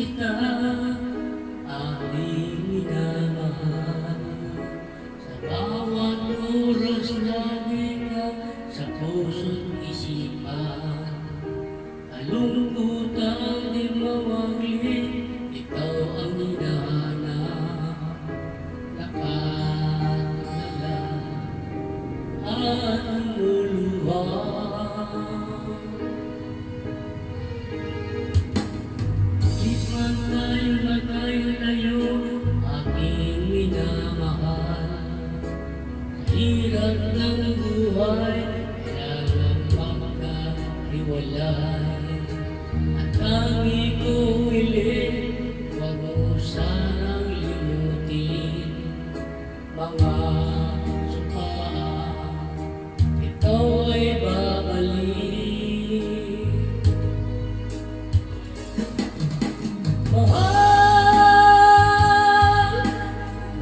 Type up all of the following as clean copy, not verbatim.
kita, aking minamahal. Sa bawat oras lagi ka sa puso't isipan. Kalungkutan di mawaglit, ikaw ang hinahanap. Nakatulala at lumuluha. Di man tayo layo, aking minamahal. Hirap ng buhay, kailangan magkahiwalay. At tangi ko hiling, huwag mo sanang limutin mga sumpaan, ikaw ay babalik. Mahal,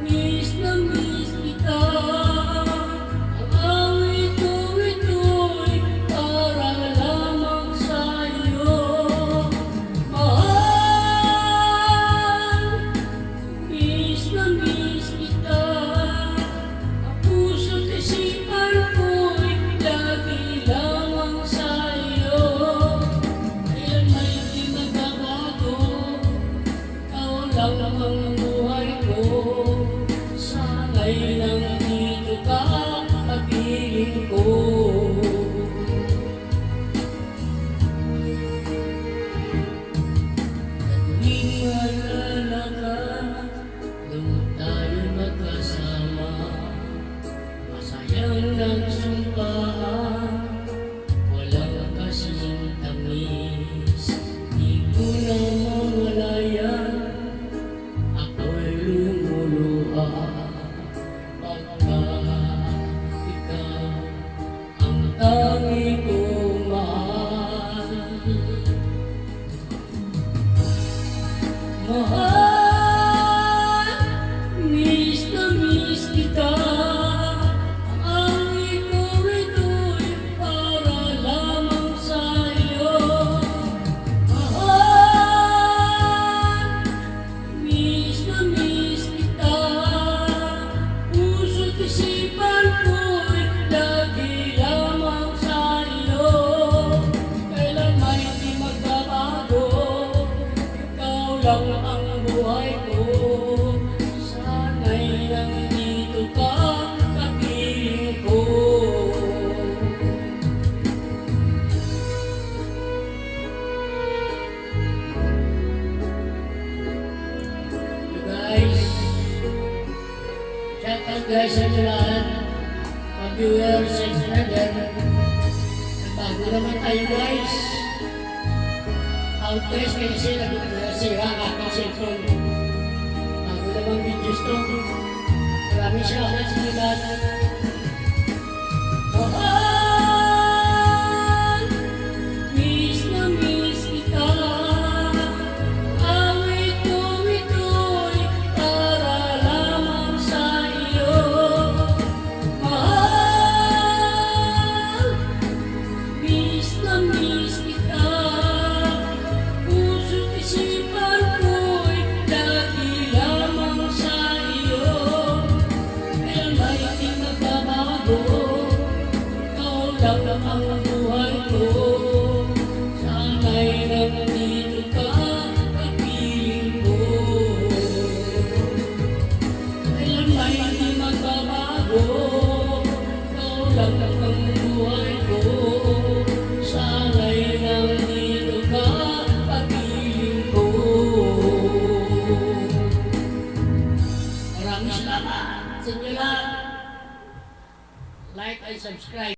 miss na miss kita. Ang awit ko ito'y para lamang sa'yo. Mahal, miss na miss kita. Ang puso't isipan ko'y lagi lamang sa'yo. Kailan may di magbabago, ikaw lang ang buhay ko. Sana'y nandito ka, kapiling ko. Tuwing maalala ka, doon tayo magkasama. Masayang nagsumpaan, walang kasing tamis. Di ko na mamalayan, ako'y lumuluha. Pagka ikaw ang tangi kong mahal. Mahal, miss na miss kita. Ang awit ko ito'y para lamang sa'yo. Mahal, miss na miss kita. Puso't isipan ko'y lagi lamang sa'yo. Kailan may di magbabago, ikaw lang ang buhay ko. Sana'y nandito ka, kapiling ko. You guys, shout out guys sa inyo lahat, mga viewers, subscriber. Bago naman tayo guys. Out guys, kasi nagsira ang aking cellphone. Bago naman videos to. Maraming salamat sa inyo lahat. Mahal, miss na miss kita. Awit ko ito'y para lamang sa iyo. Mahal, miss na miss kita. Puso't isipan ko'y lagi lamang sa iyo. Kailan may di magbabago, ikaw lang ang buhay ko. Sana'y nandito ka, kapiling ko. Kailan may di magbabago, ikaw lang ang buhay ko. Sana'y nandito ka, kapiling ko. Maraming salamat sa inyo lahat. Like and subscribe.